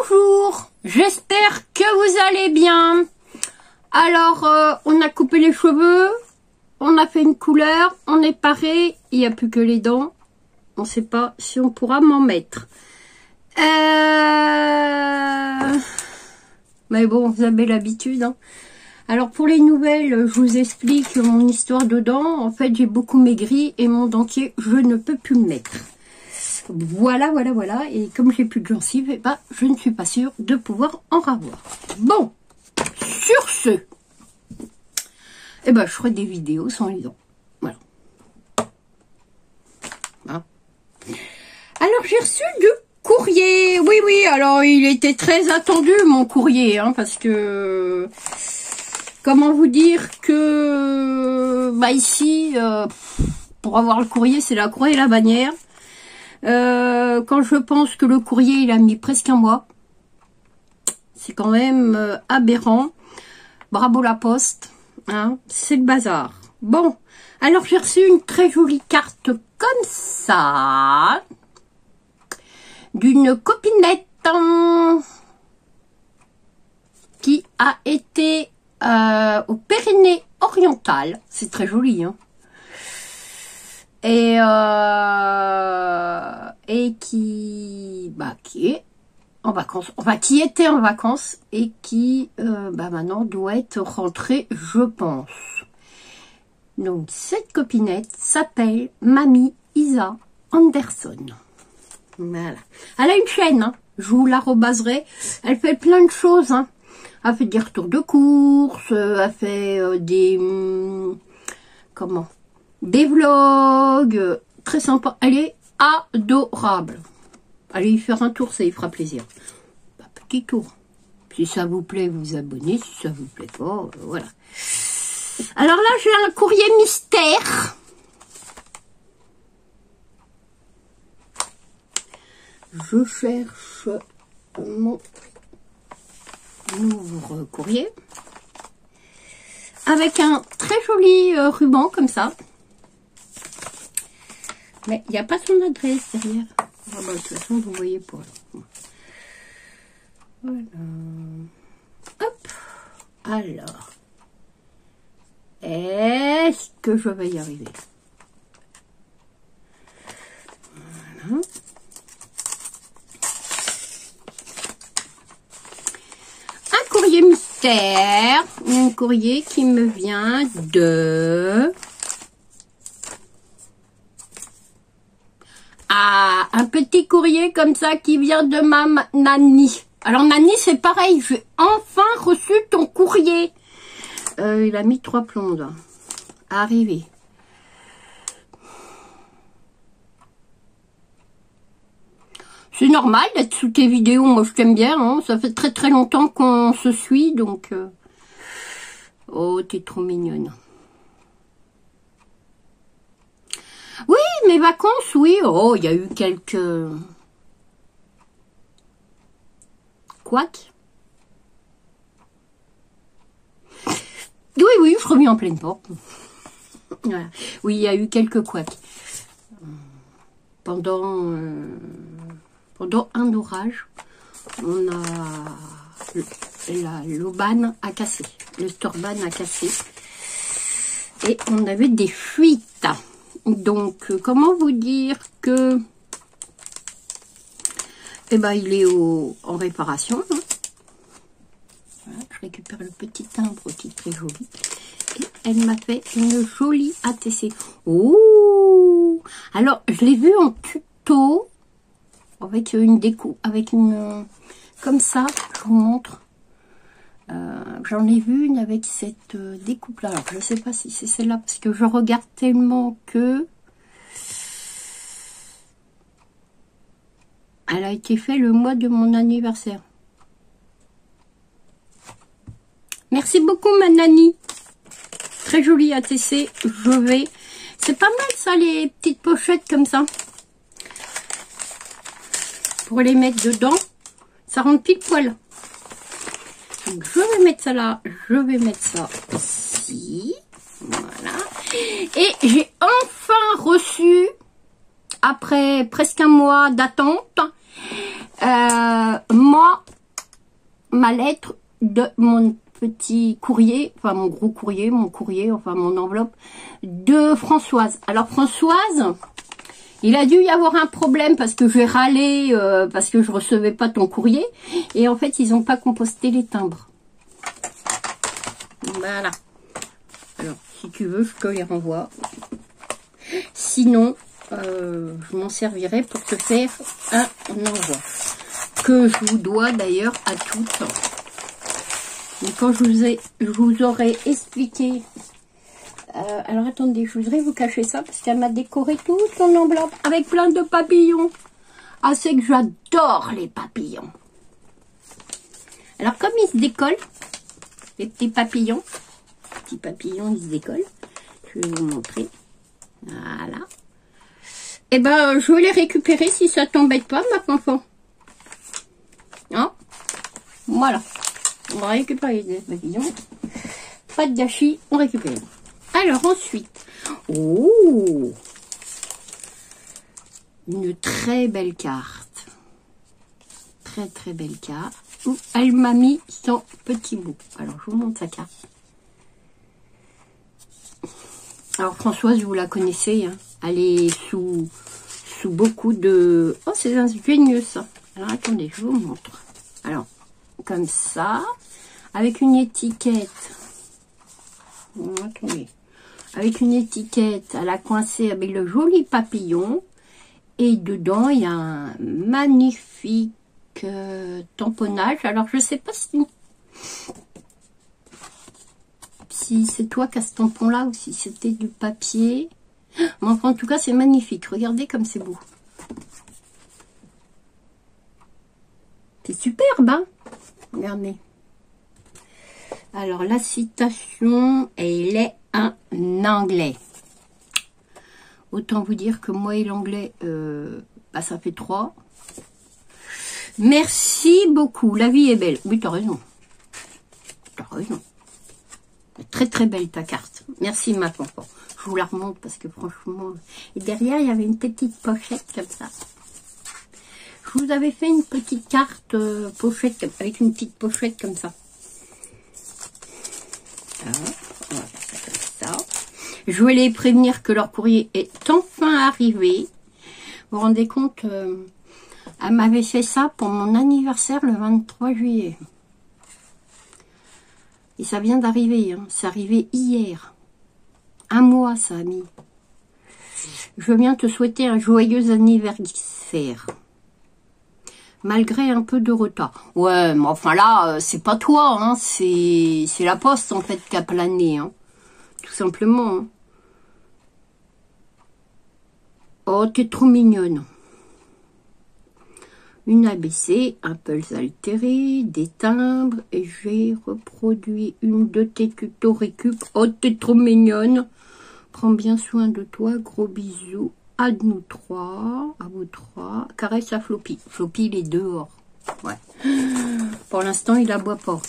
Bonjour, j'espère que vous allez bien. Alors, on a coupé les cheveux, on a fait une couleur, on est paré, il n'y a plus que les dents. On ne sait pas si on pourra m'en mettre. Mais bon, vous avez l'habitude. Hein. Alors, pour les nouvelles, je vous explique mon histoire de dents. En fait, j'ai beaucoup maigri et mon dentier, je ne peux plus le mettre. Voilà. Et comme j'ai plus de gencives, eh ben, je ne suis pas sûre de pouvoir en avoir. Bon, sur ce, eh ben, je ferai des vidéos sans les dents. Voilà. Hein. Alors, j'ai reçu du courrier. Oui, alors, il était très attendu, mon courrier, hein, parce que... Comment vous dire que... Bah, ici, pour avoir le courrier, c'est la croix et la bannière. Quand je pense que le courrier il a mis presque un mois, c'est quand même aberrant. Bravo la poste, hein, c'est le bazar. Bon, alors j'ai reçu une très jolie carte comme ça d'une copinette qui a été au Pyrénées-Orientales. C'est très joli, hein. Et qui est en vacances, enfin qui était en vacances et qui maintenant doit être rentrée, je pense. Donc cette copinette s'appelle Mamie Isa Anderson. Voilà. Elle a une chaîne, hein. Je vous la rebaserai. Elle fait plein de choses, hein. Elle fait des retours de courses, elle fait des des vlogs, très sympa. Elle est adorable. Allez y faire un tour, ça y fera plaisir. Un petit tour. Si ça vous plaît, vous abonnez. Si ça vous plaît pas, voilà. Alors là, j'ai un courrier mystère. Je cherche mon ouvre courrier. Avec un très joli ruban comme ça. Mais il n'y a pas son adresse derrière. Ah bah, de toute façon, vous voyez pas. Voilà. Hop. Alors. Est-ce que je vais y arriver? Voilà. Un courrier mystère. Un courrier qui me vient de... Ah, un petit courrier comme ça qui vient de ma Nani. Alors Nani, c'est pareil, j'ai enfin reçu ton courrier. Il a mis 3 plombes à arriver. C'est normal d'être sous tes vidéos, moi je t'aime bien, hein. Ça fait très longtemps qu'on se suit, donc... Oh, t'es trop mignonne. Oui, mes vacances, oui. Oh, il y a eu quelques... couacs. Oui, je reviens en pleine porte. Voilà. Oui, il y a eu quelques couacs. Pendant un orage, on a... l'auban a cassé. Le storban a cassé. Et on avait des fuites. Donc, comment vous dire que... Eh ben, il est en réparation. Hein. Voilà, je récupère le petit timbre qui est très joli. Et elle m'a fait une jolie ATC. Oh! Alors, je l'ai vu en tuto. Avec une déco, avec une... comme ça, je vous montre. J'en ai vu une avec cette découpe-là. Alors, je ne sais pas si c'est celle-là, parce que je regarde tellement que... Elle a été faite le mois de mon anniversaire. Merci beaucoup, ma Nani. Très jolie ATC. Je vais... C'est pas mal, ça, les petites pochettes comme ça. Pour les mettre dedans. Ça rentre pile poil. Donc, je vais mettre ça là, je vais mettre ça ici, voilà. Et j'ai enfin reçu, après presque un mois d'attente, Moi, ma lettre de mon petit courrier, enfin mon gros courrier, enfin mon enveloppe de Françoise. Alors Françoise, il a dû y avoir un problème parce que j'ai râlé, parce que je recevais pas ton courrier. Et en fait, ils n'ont pas composté les timbres. Voilà. Alors, si tu veux, je te les renvoie. Sinon, je m'en servirai pour te faire un envoi. Que je vous dois d'ailleurs à toutes. Mais quand je vous aurai expliqué... alors attendez, je voudrais vous cacher ça parce qu'elle m'a décoré toute son enveloppe avec plein de papillons. Ah, c'est que j'adore les papillons. Alors comme ils se décollent, les petits papillons, ils se décollent. Je vais vous montrer. Voilà. Et ben, je vais les récupérer si ça t'embête pas, ma enfant. Hein? Voilà. On va récupérer les papillons. Pas de gâchis, on récupère. Alors ensuite, oh, une très belle carte. Très très belle carte. Où elle m'a mis son petit bout. Alors je vous montre sa carte. Alors Françoise, vous la connaissez, hein. Elle est sous beaucoup de... Oh, c'est ingénieux ça. Alors attendez, je vous montre. Alors, comme ça, avec une étiquette. Attendez. Avec une étiquette, elle a coincé avec le joli papillon. Et dedans, il y a un magnifique tamponnage. Alors, je ne sais pas si c'est toi qui as ce tampon-là ou si c'était du papier. Mais enfin, en tout cas, c'est magnifique. Regardez comme c'est beau. C'est superbe, hein? Regardez. Alors, la citation, elle est en anglais. Autant vous dire que moi et l'anglais, bah, ça fait 3. Merci beaucoup. La vie est belle. Oui, t'as raison. T'as raison. Très, très belle ta carte. Merci, ma enfant. Je vous la remonte parce que franchement... Et derrière, il y avait une petite pochette comme ça. Je vous avais fait une petite carte pochette avec une petite pochette comme ça. Alors, on va faire ça comme ça. Je voulais les prévenir que leur courrier est enfin arrivé. Vous vous rendez compte, elle m'avait fait ça pour mon anniversaire le 23 juillet. Et ça vient d'arriver, hein. C'est arrivé hier. 1 mois, ça a mis. Je viens te souhaiter un joyeux anniversaire. Malgré un peu de retard. Ouais, mais enfin là, c'est pas toi, hein. C'est la poste, en fait, qui a plané, hein. Tout simplement. Hein. Oh, t'es trop mignonne. Une ABC, un pulse altéré, des timbres, et j'ai reproduit une de tes tutos récup. Oh, t'es trop mignonne. Prends bien soin de toi, gros bisous. À nous 3, à vous 3. Caresse à Floppy. Floppy, il est dehors. Ouais. Pour l'instant, il aboie pas.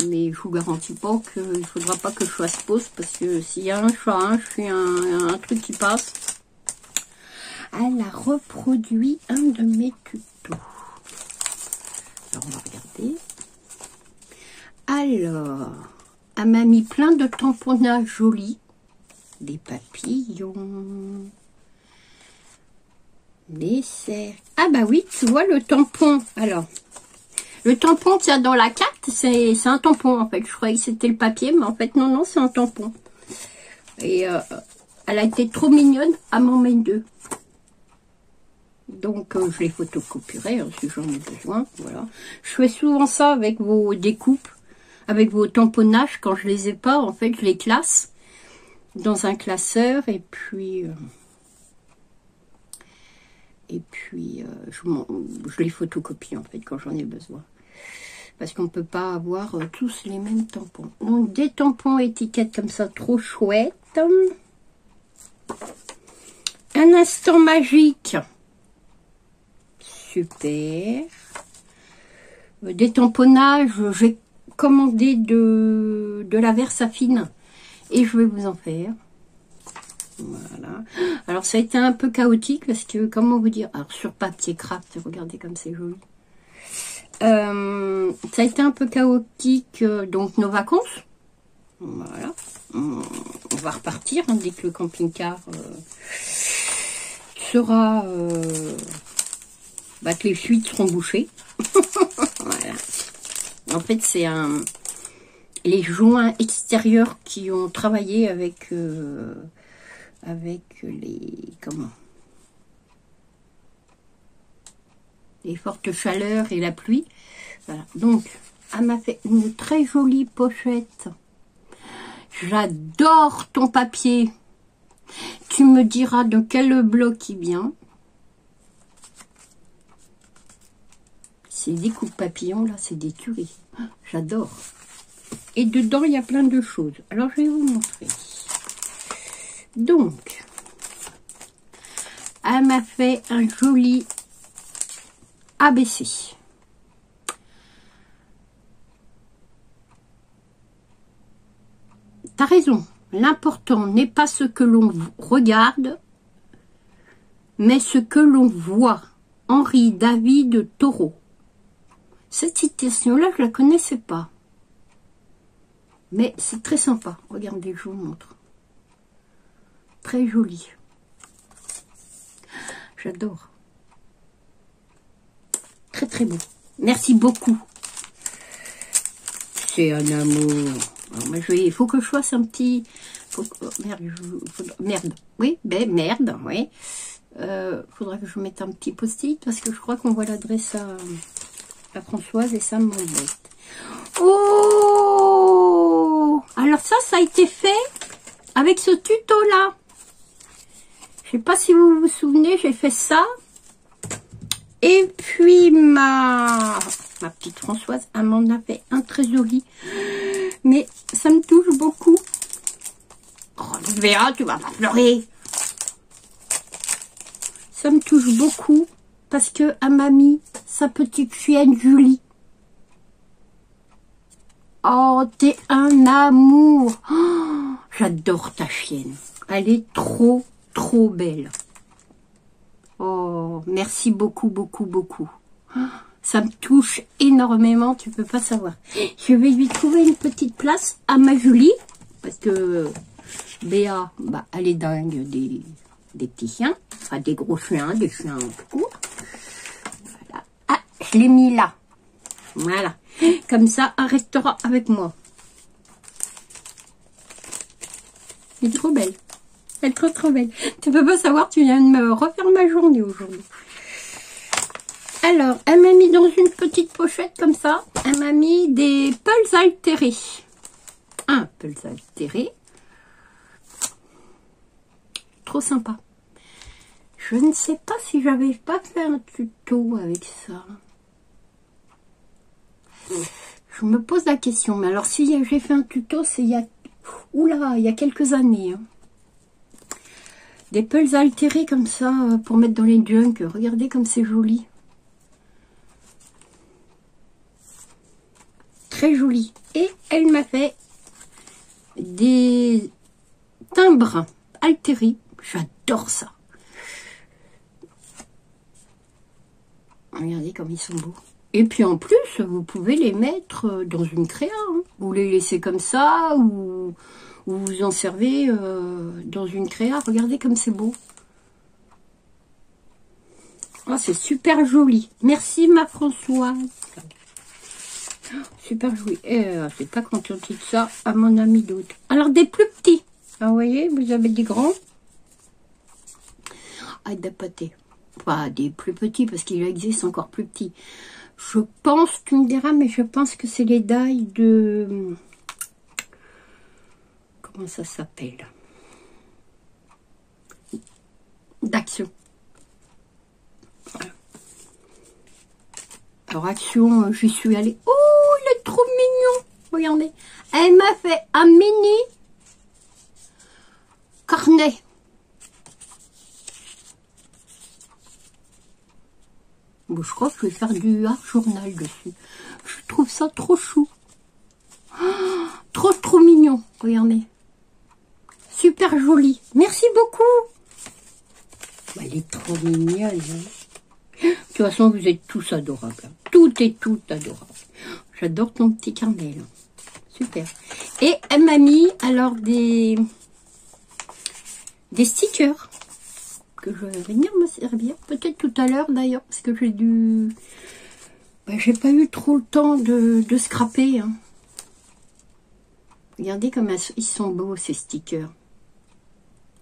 Mais je vous garantis pas qu'il ne faudra pas que je fasse pause, parce que s'il y a un chat, un truc qui passe. Elle a reproduit un de mes tutos. Alors, on va regarder. Alors, elle m'a mis plein de tamponnages jolis. Des papillons. Des cercles. Ah bah oui, tu vois le tampon. Alors, le tampon qu'il y a dans la carte, c'est un tampon en fait. Je croyais que c'était le papier, mais en fait, non, non, c'est un tampon. Et elle a été trop mignonne, elle m'en met 2. Donc, je les photocopierai hein, si j'en ai besoin. Voilà. Je fais souvent ça avec vos découpes, avec vos tamponnages. Quand je les ai pas, en fait, je les classe dans un classeur et puis je les photocopie en fait quand j'en ai besoin. Parce qu'on ne peut pas avoir tous les mêmes tampons. Donc, des tampons étiquettes comme ça, trop chouettes. Un instant magique. Super. Des tamponnages, j'ai commandé de la Versafine et je vais vous en faire. Voilà. Alors, ça a été un peu chaotique parce que, comment vous dire, alors sur papier craft, regardez comme c'est joli. Ça a été un peu chaotique, donc nos vacances. Voilà. On va repartir hein, dès que le camping-car sera... que les fuites seront bouchées. Voilà. En fait, c'est les joints extérieurs qui ont travaillé avec les fortes chaleurs et la pluie. Voilà. Donc, elle m'a fait une très jolie pochette. J'adore ton papier. Tu me diras de quel bloc il vient. Ces découpes papillons, là, c'est des tueries. J'adore. Et dedans, il y a plein de choses. Alors, je vais vous montrer. Donc, elle m'a fait un joli ABC. T'as raison. L'important n'est pas ce que l'on regarde, mais ce que l'on voit. Henri David Thoreau. Cette citation-là, je la connaissais pas. Mais c'est très sympa. Regardez, je vous montre. Très joli. J'adore. Très très beau. Merci beaucoup. C'est un amour. Alors, moi, il faut que je fasse un petit... merde. Oui, merde, oui. Faudra que je mette un petit post-it parce que je crois qu'on voit l'adresse à Françoise et ça m'embête. Oh! Alors ça a été fait avec ce tuto-là. Je sais pas si vous vous souvenez, j'ai fait ça. Et puis ma petite Françoise, elle m'en a fait un très joli. Mais ça me touche beaucoup. Oh, tu verras, tu vas pas pleurer. Ça me touche beaucoup parce que elle m'a mis sa petite chienne Julie. Oh, t'es un amour. Oh, j'adore ta chienne. Elle est trop, trop belle. Oh, merci beaucoup, beaucoup, beaucoup. Ça me touche énormément, tu peux pas savoir. Je vais lui trouver une petite place à ma Julie. Parce que Béa, elle est dingue des petits chiens. Enfin, des gros chiens, des chiens tout court. Voilà. Ah, je l'ai mis là. Voilà. Comme ça, elle restera avec moi. Elle est trop belle. Elle est trop trop belle. Tu peux pas savoir, tu viens de me refaire ma journée aujourd'hui. Alors, elle m'a mis dans une petite pochette comme ça. Elle m'a mis des pulls altérés. Un pulls altéré. Trop sympa. Je ne sais pas si j'avais pas fait un tuto avec ça. Je me pose la question. Mais alors, si j'ai fait un tuto, c'est il y a... Oula, il y a quelques années. Hein. Des pulls altérés comme ça pour mettre dans les junk. Regardez comme c'est joli. Très joli. Et elle m'a fait des timbres altérés. J'adore ça. Regardez comme ils sont beaux. Et puis en plus, vous pouvez les mettre dans une créa. Hein. Vous les laissez comme ça ou vous en servez dans une créa. Regardez comme c'est beau. Oh, c'est super joli. Merci ma Françoise. Super joli. C'est pas contente de ça à mon ami d'autre. Alors des plus petits. Ah, vous voyez, vous avez des grands. Ah, des pâtés. Pas des plus petits parce qu'il existe encore plus petits. Je pense, tu me diras, mais je pense que c'est les dailles de... Comment ça s'appelle? d'Action. Voilà. Alors Action, j'y suis allée. Oh, il est trop mignon. Regardez. Elle m'a fait un mini carnet. Bon, je crois que je vais faire du art journal dessus. Je trouve ça trop chou. Oh, trop mignon. Regardez. super jolie. Merci beaucoup. Bah, elle est trop mignonne. Hein. De toute façon, vous êtes tous adorables. Tout est tout adorable. J'adore ton petit carnet. Là. Super. Et elle m'a mis alors des stickers que je vais venir me servir. Peut-être tout à l'heure d'ailleurs, parce que j'ai dû... Ben, j'ai pas eu trop le temps de scraper. Hein. Regardez comme ils sont beaux ces stickers.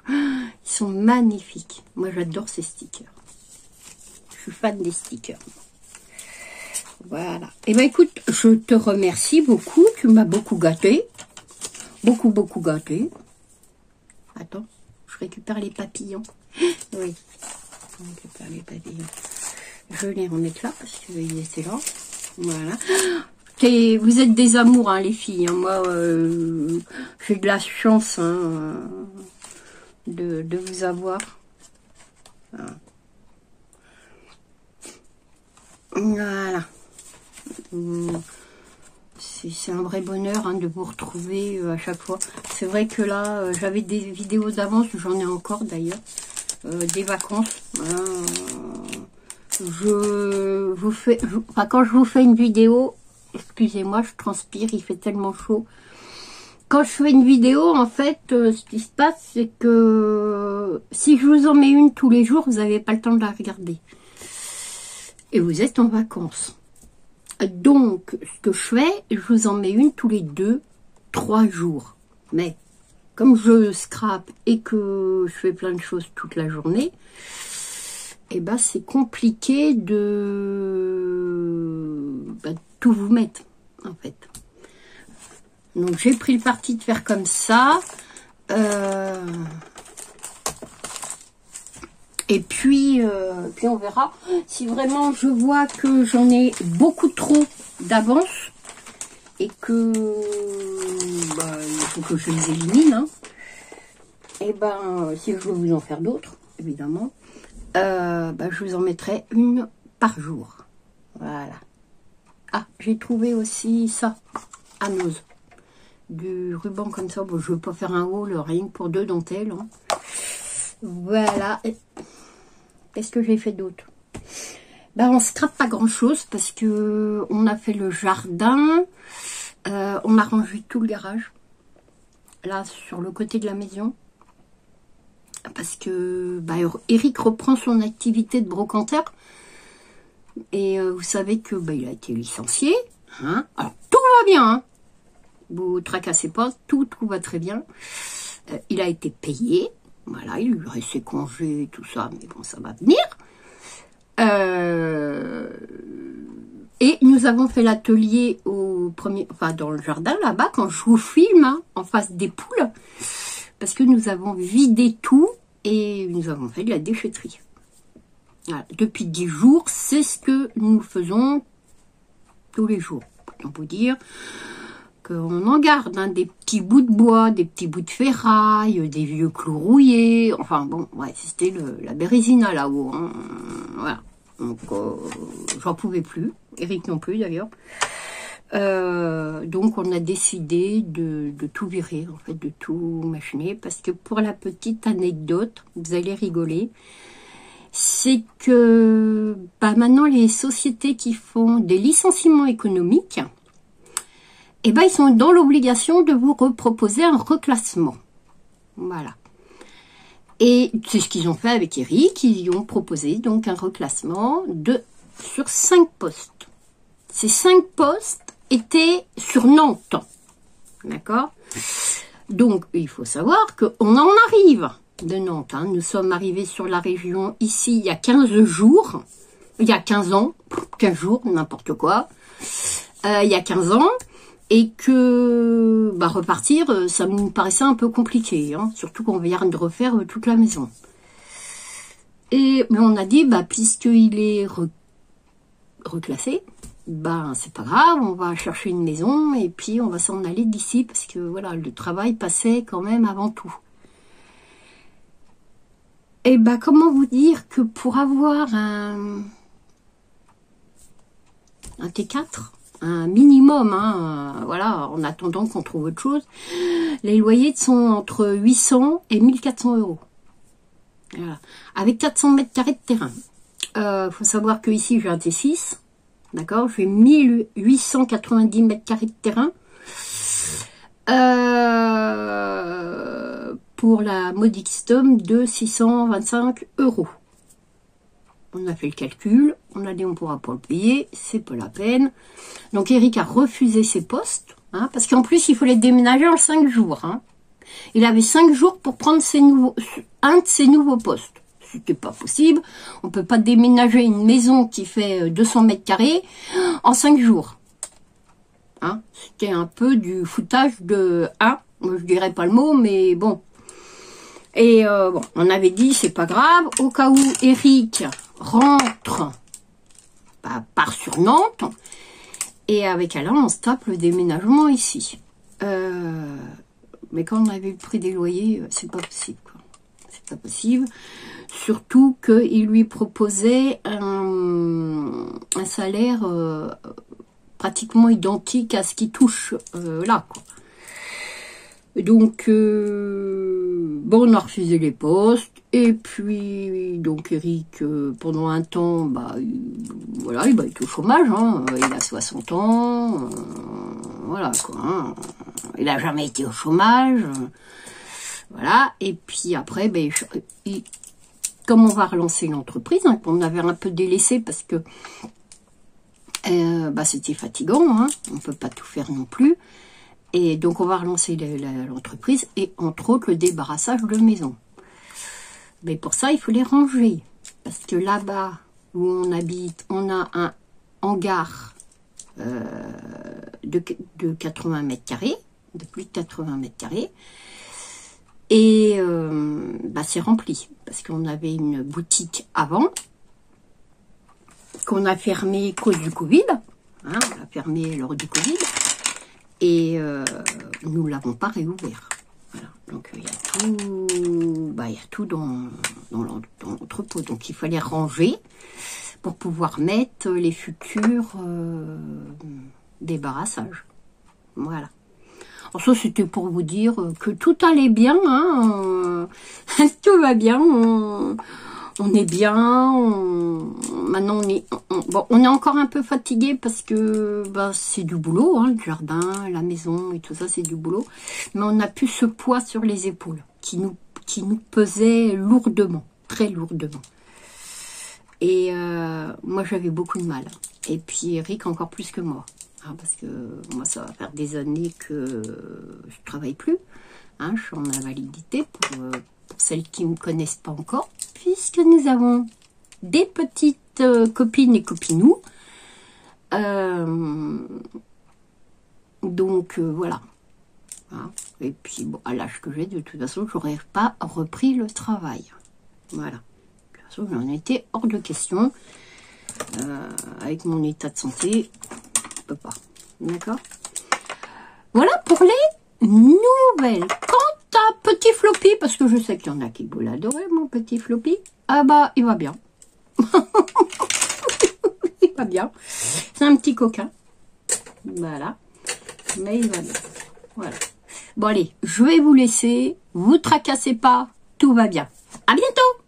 Ils sont magnifiques. Moi j'adore ces stickers. Je suis fan des stickers. Voilà. Et ben écoute, je te remercie beaucoup. Tu m'as beaucoup gâté. Beaucoup gâté. Attends, je récupère les papillons. Oui, je récupère les papillons. Je vais les remettre là parce qu'ils étaient là. Voilà. Vous êtes des amours, hein, les filles. Hein. Moi, j'ai de la chance hein, de vous avoir. Voilà. C'est un vrai bonheur hein, de vous retrouver à chaque fois. C'est vrai que là, j'avais des vidéos d'avance, j'en ai encore d'ailleurs, des vacances. Quand je vous fais une vidéo, excusez-moi, je transpire, il fait tellement chaud. Quand je fais une vidéo, en fait, ce qui se passe, c'est que si je vous en mets une tous les jours, vous n'avez pas le temps de la regarder. Et vous êtes en vacances. Donc, ce que je fais, je vous en mets une tous les 2-3 jours. Mais, comme je scrape et que je fais plein de choses toute la journée, eh ben, c'est compliqué de tout vous mettre, en fait. Donc, j'ai pris le parti de faire comme ça. Et puis on verra. Si vraiment je vois que j'en ai beaucoup trop d'avance et que il faut que je les élimine. Hein, et ben, si je veux vous en faire d'autres, évidemment, je vous en mettrai une par jour. Voilà. Ah, j'ai trouvé aussi ça à Nose. Du ruban comme ça. Bon, je ne veux pas faire un haul, rien que pour 2 dentelles. Hein. Voilà. Qu'est-ce que j'ai fait d'autre? On scrape pas grand chose parce que on a fait le jardin, on a rangé tout le garage, là sur le côté de la maison, parce que Eric reprend son activité de brocanteur et vous savez que il a été licencié. Hein. Alors tout va bien, hein. Vous tracassez pas, tout va très bien. Il a été payé. Voilà, il lui reste ses congés, tout ça, mais bon, ça va venir. Et nous avons fait l'atelier dans le jardin, là-bas, quand je vous filme, hein, en face des poules, parce que nous avons vidé tout et nous avons fait de la déchetterie. Voilà, depuis 10 jours, c'est ce que nous faisons tous les jours. On peut dire qu'on en garde hein, des petits bouts de bois, des petits bouts de ferraille, des vieux clous rouillés. Enfin bon, ouais, c'était la bérésina là-haut. Hein. Voilà. Donc, j'en pouvais plus. Eric non plus d'ailleurs. Donc, on a décidé de tout virer, en fait, de tout machiner. Parce que pour la petite anecdote, vous allez rigoler, c'est que maintenant, les sociétés qui font des licenciements économiques, ils sont dans l'obligation de vous reproposer un reclassement. Voilà. Et c'est ce qu'ils ont fait avec Eric. Ils ont proposé donc un reclassement sur 5 postes. Ces 5 postes étaient sur Nantes. D'accord? Donc, il faut savoir qu'on en arrive de Nantes. Hein. Nous sommes arrivés sur la région ici il y a 15 jours. Il y a 15 ans. 15 jours, n'importe quoi. Il y a 15 ans. Et que repartir, ça me paraissait un peu compliqué, hein, surtout qu'on vient de refaire toute la maison. Mais on a dit, puisqu'il est reclassé, c'est pas grave, on va chercher une maison et puis on va s'en aller d'ici parce que voilà, le travail passait quand même avant tout. Et comment vous dire que pour avoir un T4, un minimum, hein, voilà, en attendant qu'on trouve autre chose, Les loyers sont entre 800 et 1400 euros. Voilà. Avec 400 mètres carrés de terrain. Faut savoir que ici j'ai un T6. D'accord, j'ai 1890 mètres carrés de terrain. Pour la modique somme de 625 euros. On a fait le calcul, on a dit on pourra pas le payer, c'est pas la peine. Donc Eric a refusé ses postes, hein, parce qu'en plus il fallait déménager en 5 jours. Hein. Il avait 5 jours pour prendre un de ses nouveaux postes. C'était pas possible, on peut pas déménager une maison qui fait 200 mètres carrés en 5 jours. Hein. C'était un peu du foutage de 1, moi je dirais pas le mot, mais bon. Et bon, on avait dit c'est pas grave, au cas où Eric rentre, bah, part sur Nantes, et avec Alain on se tape le déménagement ici. Mais quand on avait le prix des loyers, c'est pas possible, quoi. C'est pas possible. Surtout qu'il lui proposait un salaire pratiquement identique à ce qu'il touche là, quoi. Donc, bon, on a refusé les postes. Et puis, donc, Eric, pendant un temps, bah, voilà, il est au chômage. Hein, il a 60 ans. Voilà, quoi. Hein, il n'a jamais été au chômage. Voilà. Et puis après, ben, comme on va relancer l'entreprise, hein, qu'on avait un peu délaissé parce que bah, c'était fatigant. Hein, on ne peut pas tout faire non plus. Et donc, on va relancer l'entreprise et, entre autres, le débarrassage de maison. Mais pour ça, il faut les ranger. Parce que là-bas, où on habite, on a un hangar de 80 mètres carrés, de plus de 80 mètres carrés. Et bah, c'est rempli. Parce qu'on avait une boutique avant, qu'on a fermée à cause du Covid. Hein, on l'a fermée lors du Covid. Et nous ne l'avons pas réouvert. Voilà. Donc il y a tout dans l'entrepôt. Donc il fallait ranger pour pouvoir mettre les futurs débarrassages. Voilà. Alors ça c'était pour vous dire que tout allait bien. Hein, tout va bien. On est bien, maintenant on est encore un peu fatigué parce que bah, c'est du boulot, hein, le jardin, la maison et tout ça, c'est du boulot. Mais on n'a plus ce poids sur les épaules qui nous pesait lourdement, très lourdement. Et moi j'avais beaucoup de mal. Et puis Eric encore plus que moi. Hein, parce que moi ça va faire des années que je travaille plus. Hein, je suis en invalidité pour celles qui ne me connaissent pas encore, puisque nous avons des petites copines et copinous. Donc, voilà. Hein. Et puis, bon, à l'âge que j'ai, de toute façon, je n'aurais pas repris le travail. Voilà. De toute façon, j'en étais hors de question. Avec mon état de santé, je ne peux pas. D'accord? Voilà pour les nouvelles. Quant à Petit Floppy, parce que je sais qu'il y en a qui vous l'adorez, mon Petit Floppy, ah bah, il va bien. Il va bien. C'est un petit coquin. Voilà. Mais il va bien. Voilà. Bon, allez, je vais vous laisser. Vous tracassez pas. Tout va bien. À bientôt!